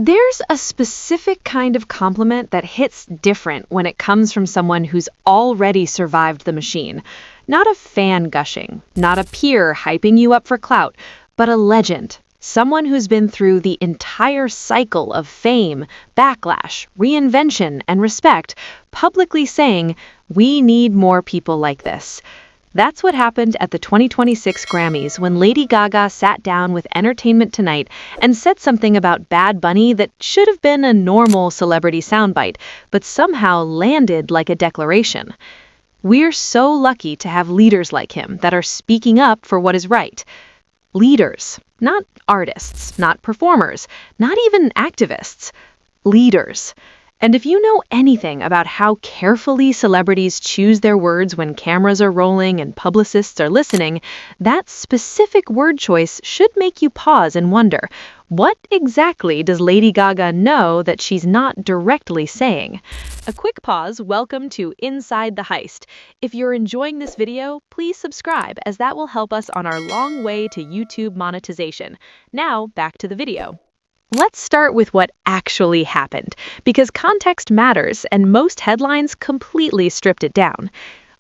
There's a specific kind of compliment that hits different when it comes from someone who's already survived the machine. Not a fan gushing, not a peer hyping you up for clout, but a legend. Someone who's been through the entire cycle of fame, backlash, reinvention, and respect, publicly saying, "We need more people like this." That's what happened at the 2026 Grammys when Lady Gaga sat down with Entertainment Tonight and said something about Bad Bunny that should have been a normal celebrity soundbite, but somehow landed like a declaration. We're so lucky to have leaders like him that are speaking up for what is right. Leaders, not artists, not performers, not even activists. Leaders. And if you know anything about how carefully celebrities choose their words when cameras are rolling and publicists are listening, that specific word choice should make you pause and wonder, what exactly does Lady Gaga know that she's not directly saying? A quick pause. Welcome to Inside the Heist. If you're enjoying this video, please subscribe, as that will help us on our long way to YouTube monetization. Now, back to the video. Let's start with what actually happened, because context matters and most headlines completely stripped it down.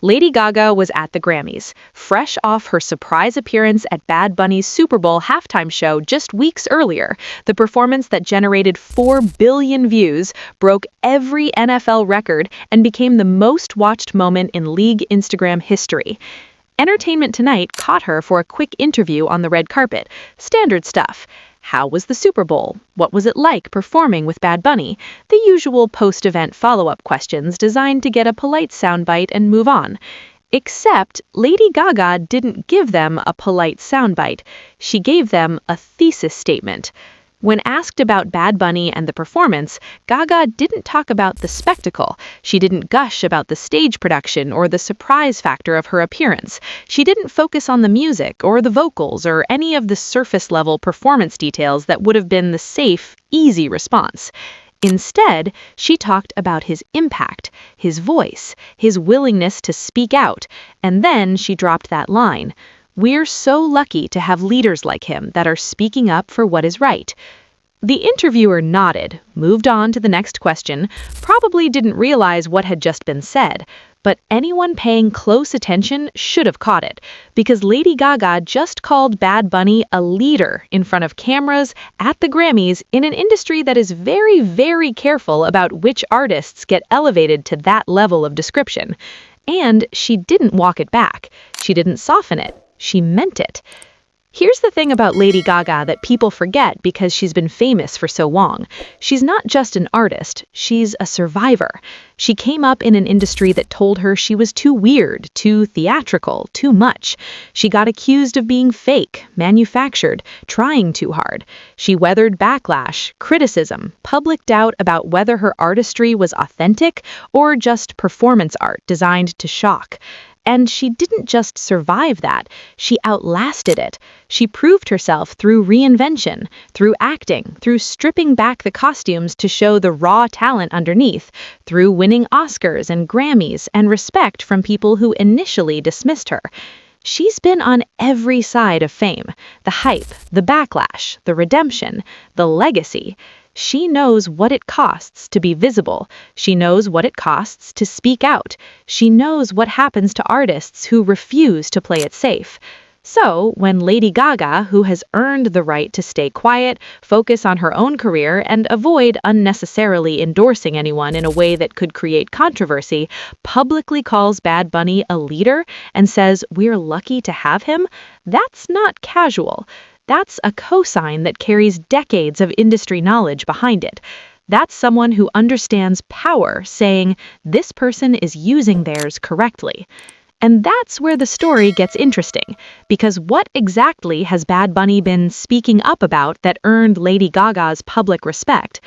Lady Gaga was at the Grammys, fresh off her surprise appearance at Bad Bunny's Super Bowl halftime show just weeks earlier. The performance that generated 4 billion views, broke every NFL record, and became the most watched moment in league Instagram history. Entertainment Tonight caught her for a quick interview on the red carpet. Standard stuff. How was the Super Bowl? What was it like performing with Bad Bunny? The usual post-event follow-up questions designed to get a polite soundbite and move on. Except Lady Gaga didn't give them a polite soundbite. She gave them a thesis statement. When asked about Bad Bunny and the performance, Gaga didn't talk about the spectacle. She didn't gush about the stage production or the surprise factor of her appearance. She didn't focus on the music or the vocals or any of the surface-level performance details that would have been the safe, easy response. Instead, she talked about his impact, his voice, his willingness to speak out, and then she dropped that line. We're so lucky to have leaders like him that are speaking up for what is right. The interviewer nodded, moved on to the next question, probably didn't realize what had just been said, but anyone paying close attention should have caught it, because Lady Gaga just called Bad Bunny a leader in front of cameras at the Grammys in an industry that is very, very careful about which artists get elevated to that level of description. And she didn't walk it back. She didn't soften it. She meant it. Here's the thing about Lady Gaga that people forget because she's been famous for so long. She's not just an artist, she's a survivor. She came up in an industry that told her she was too weird, too theatrical, too much. She got accused of being fake, manufactured, trying too hard. She weathered backlash, criticism, public doubt about whether her artistry was authentic or just performance art designed to shock. And she didn't just survive that, she outlasted it. She proved herself through reinvention, through acting, through stripping back the costumes to show the raw talent underneath, through winning Oscars and Grammys and respect from people who initially dismissed her. She's been on every side of fame, the hype, the backlash, the redemption, the legacy. She knows what it costs to be visible. She knows what it costs to speak out. She knows what happens to artists who refuse to play it safe. So, when Lady Gaga, who has earned the right to stay quiet, focus on her own career, and avoid unnecessarily endorsing anyone in a way that could create controversy, publicly calls Bad Bunny a leader and says we're lucky to have him, that's not casual. That's a cosign that carries decades of industry knowledge behind it. That's someone who understands power, saying, this person is using theirs correctly. And that's where the story gets interesting, because what exactly has Bad Bunny been speaking up about that earned Lady Gaga's public respect?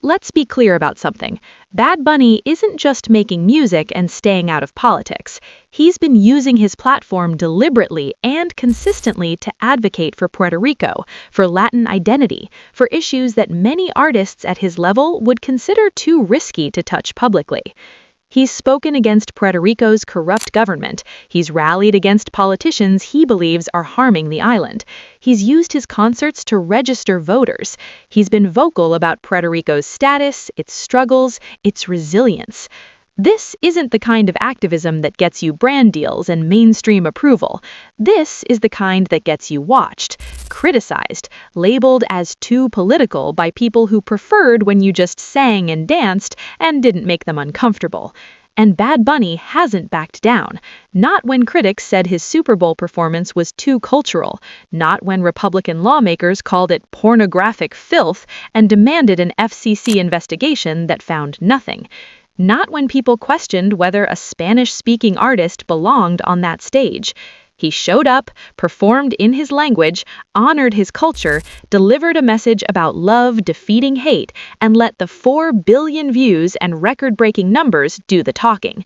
Let's be clear about something. Bad Bunny isn't just making music and staying out of politics. He's been using his platform deliberately and consistently to advocate for Puerto Rico, for Latin identity, for issues that many artists at his level would consider too risky to touch publicly. He's spoken against Puerto Rico's corrupt government. He's rallied against politicians he believes are harming the island. He's used his concerts to register voters. He's been vocal about Puerto Rico's status, its struggles, its resilience. This isn't the kind of activism that gets you brand deals and mainstream approval. This is the kind that gets you watched, criticized, labeled as too political by people who preferred when you just sang and danced and didn't make them uncomfortable. And Bad Bunny hasn't backed down. Not when critics said his Super Bowl performance was too cultural. Not when Republican lawmakers called it pornographic filth and demanded an FCC investigation that found nothing. Not when people questioned whether a Spanish-speaking artist belonged on that stage. He showed up, performed in his language, honored his culture, delivered a message about love defeating hate, and let the 4 billion views and record-breaking numbers do the talking.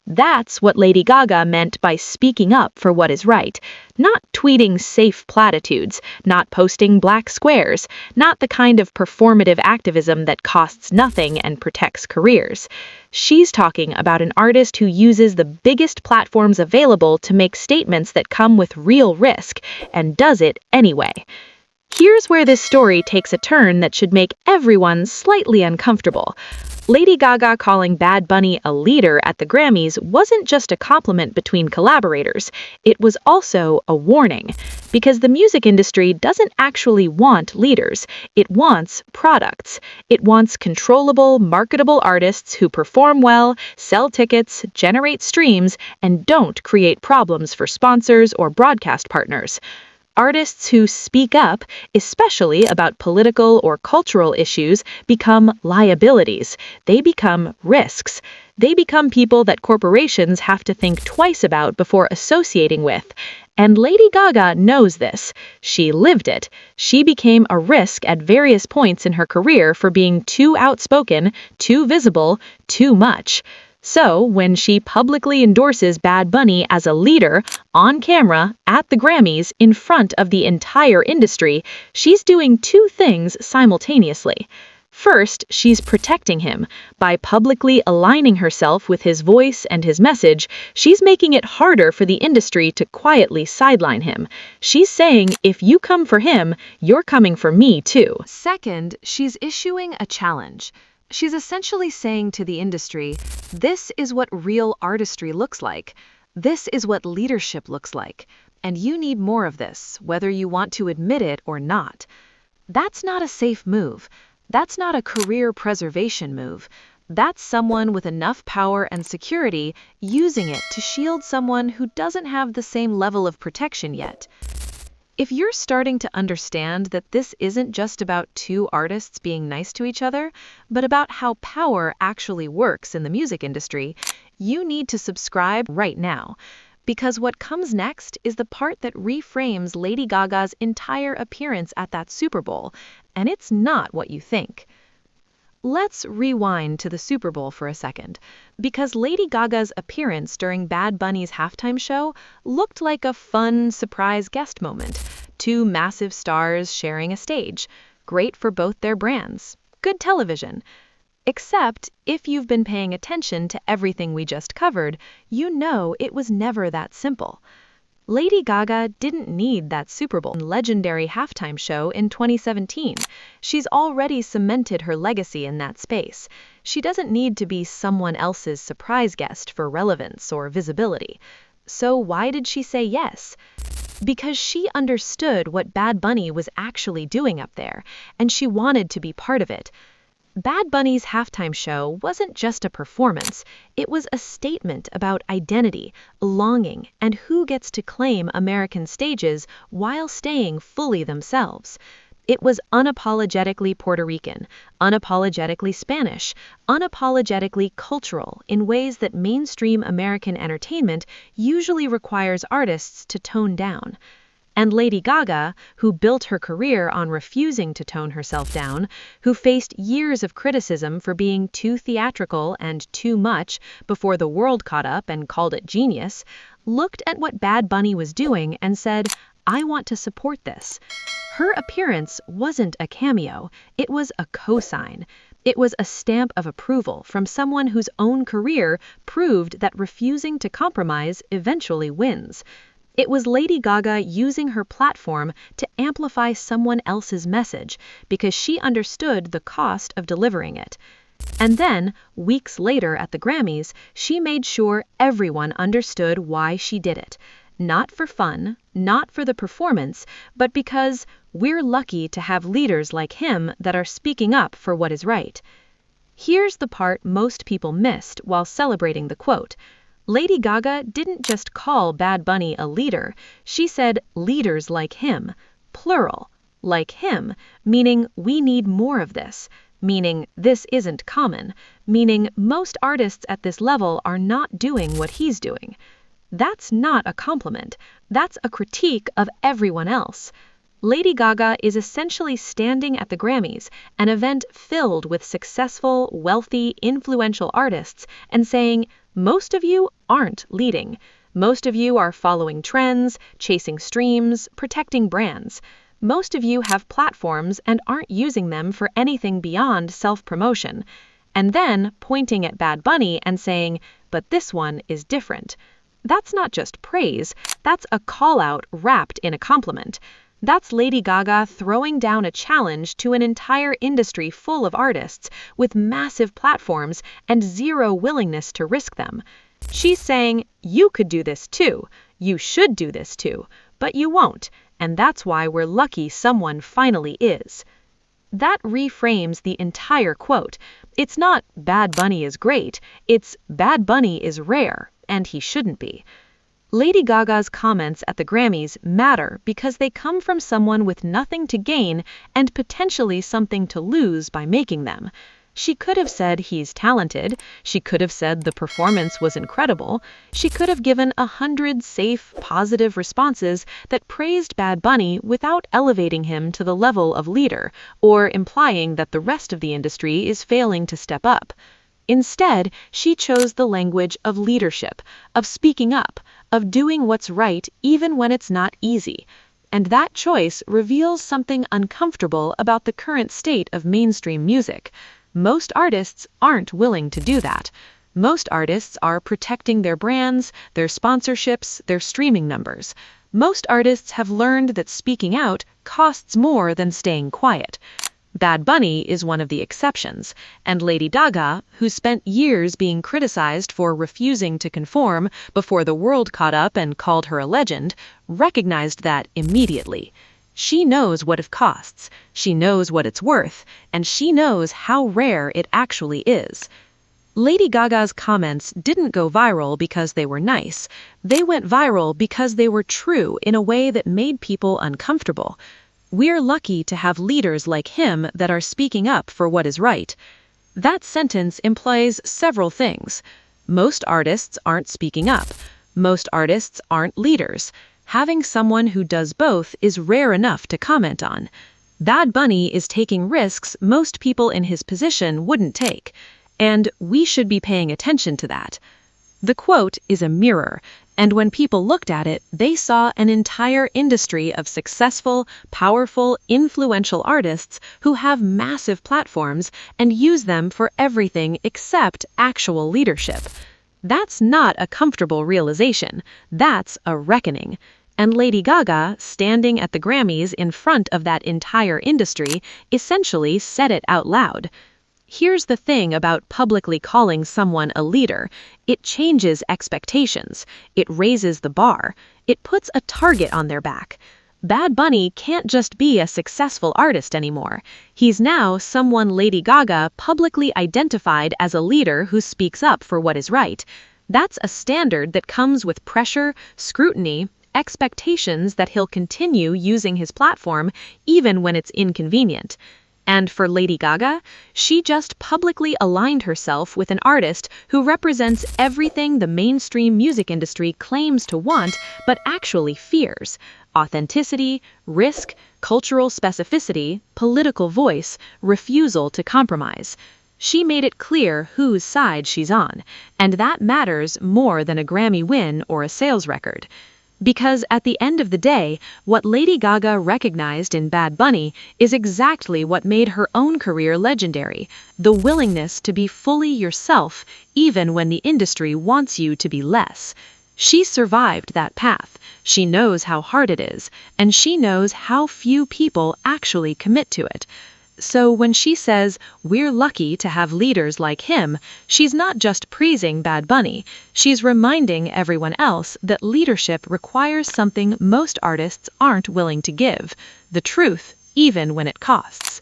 That's what Lady Gaga meant by speaking up for what is right. Not tweeting safe platitudes, not posting black squares, not the kind of performative activism that costs nothing and protects careers. She's talking about an artist who uses the biggest platforms available to make statements that come with real risk, and does it anyway. Here's where this story takes a turn that should make everyone slightly uncomfortable. Lady Gaga calling Bad Bunny a leader at the Grammys wasn't just a compliment between collaborators, it was also a warning. Because the music industry doesn't actually want leaders, it wants products. It wants controllable, marketable artists who perform well, sell tickets, generate streams, and don't create problems for sponsors or broadcast partners. Artists who speak up, especially about political or cultural issues, become liabilities. They become risks. They become people that corporations have to think twice about before associating with. And Lady Gaga knows this. She lived it. She became a risk at various points in her career for being too outspoken, too visible, too much. So, when she publicly endorses Bad Bunny as a leader, on camera, at the Grammys, in front of the entire industry, she's doing 2 things simultaneously. First, she's protecting him. By publicly aligning herself with his voice and his message, she's making it harder for the industry to quietly sideline him. She's saying, if you come for him, you're coming for me too. Second, she's issuing a challenge. She's essentially saying to the industry, this is what real artistry looks like. This is what leadership looks like. And you need more of this, whether you want to admit it or not. That's not a safe move. That's not a career preservation move. That's someone with enough power and security using it to shield someone who doesn't have the same level of protection yet. If you're starting to understand that this isn't just about 2 artists being nice to each other, but about how power actually works in the music industry, you need to subscribe right now. Because what comes next is the part that reframes Lady Gaga's entire appearance at that Super Bowl, and it's not what you think. Let's rewind to the Super Bowl for a second, because Lady Gaga's appearance during Bad Bunny's halftime show looked like a fun, surprise guest moment. 2 massive stars sharing a stage. Great for both their brands. Good television. Except, if you've been paying attention to everything we just covered, you know it was never that simple. Lady Gaga didn't need that Super Bowl legendary halftime show in 2017. She's already cemented her legacy in that space. She doesn't need to be someone else's surprise guest for relevance or visibility. So why did she say yes? Because she understood what Bad Bunny was actually doing up there, and she wanted to be part of it. Bad Bunny's halftime show wasn't just a performance, it was a statement about identity, longing, and who gets to claim American stages while staying fully themselves. It was unapologetically Puerto Rican, unapologetically Spanish, unapologetically cultural in ways that mainstream American entertainment usually requires artists to tone down. And Lady Gaga, who built her career on refusing to tone herself down, who faced years of criticism for being too theatrical and too much before the world caught up and called it genius, looked at what Bad Bunny was doing and said, I want to support this. Her appearance wasn't a cameo, it was a cosign. It was a stamp of approval from someone whose own career proved that refusing to compromise eventually wins. It was Lady Gaga using her platform to amplify someone else's message because she understood the cost of delivering it. And then, weeks later at the Grammys, she made sure everyone understood why she did it. Not for fun, not for the performance, but because we're lucky to have leaders like him that are speaking up for what is right. Here's the part most people missed while celebrating the quote. Lady Gaga didn't just call Bad Bunny a leader, she said leaders like him, plural, like him, meaning we need more of this, meaning this isn't common, meaning most artists at this level are not doing what he's doing. That's not a compliment, that's a critique of everyone else. Lady Gaga is essentially standing at the Grammys, an event filled with successful, wealthy, influential artists, and saying, most of you aren't leading. Most of you are following trends, chasing streams, protecting brands. Most of you have platforms and aren't using them for anything beyond self-promotion. And then pointing at Bad Bunny and saying, but this one is different. That's not just praise, that's a call-out wrapped in a compliment. That's Lady Gaga throwing down a challenge to an entire industry full of artists with massive platforms and zero willingness to risk them. She's saying, you could do this too, you should do this too, but you won't, and that's why we're lucky someone finally is. That reframes the entire quote. It's not Bad Bunny is great, it's Bad Bunny is rare, and he shouldn't be. Lady Gaga's comments at the Grammys matter because they come from someone with nothing to gain and potentially something to lose by making them. She could have said he's talented, she could have said the performance was incredible, she could have given 100 safe, positive responses that praised Bad Bunny without elevating him to the level of leader or implying that the rest of the industry is failing to step up. Instead, she chose the language of leadership, of speaking up, of doing what's right even when it's not easy. And that choice reveals something uncomfortable about the current state of mainstream music. Most artists aren't willing to do that. Most artists are protecting their brands, their sponsorships, their streaming numbers. Most artists have learned that speaking out costs more than staying quiet. Bad Bunny is one of the exceptions, and Lady Gaga, who spent years being criticized for refusing to conform before the world caught up and called her a legend, recognized that immediately. She knows what it costs, she knows what it's worth, and she knows how rare it actually is. Lady Gaga's comments didn't go viral because they were nice. They went viral because they were true in a way that made people uncomfortable. We're lucky to have leaders like him that are speaking up for what is right. That sentence implies several things. Most artists aren't speaking up. Most artists aren't leaders. Having someone who does both is rare enough to comment on. Bad Bunny is taking risks most people in his position wouldn't take, and we should be paying attention to that. The quote is a mirror, and when people looked at it, they saw an entire industry of successful, powerful, influential artists who have massive platforms and use them for everything except actual leadership. That's not a comfortable realization, that's a reckoning. And Lady Gaga, standing at the Grammys in front of that entire industry, essentially said it out loud. Here's the thing about publicly calling someone a leader. It changes expectations. It raises the bar. It puts a target on their back. Bad Bunny can't just be a successful artist anymore. He's now someone Lady Gaga publicly identified as a leader who speaks up for what is right. That's a standard that comes with pressure, scrutiny, expectations that he'll continue using his platform even when it's inconvenient. And for Lady Gaga, she just publicly aligned herself with an artist who represents everything the mainstream music industry claims to want but actually fears: authenticity, risk, cultural specificity, political voice, refusal to compromise. She made it clear whose side she's on, and that matters more than a Grammy win or a sales record. Because at the end of the day, what Lady Gaga recognized in Bad Bunny is exactly what made her own career legendary: the willingness to be fully yourself, even when the industry wants you to be less. She survived that path, she knows how hard it is, and she knows how few people actually commit to it. So when she says, "We're lucky to have leaders like him," she's not just praising Bad Bunny, she's reminding everyone else that leadership requires something most artists aren't willing to give: the truth, even when it costs.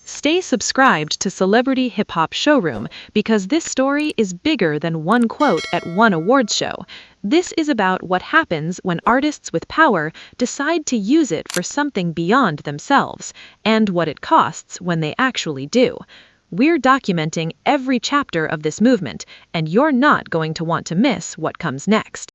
Stay subscribed to Celebrity Hip Hop Showroom, because this story is bigger than one quote at one awards show. This is about what happens when artists with power decide to use it for something beyond themselves, and what it costs when they actually do. We're documenting every chapter of this movement, and you're not going to want to miss what comes next.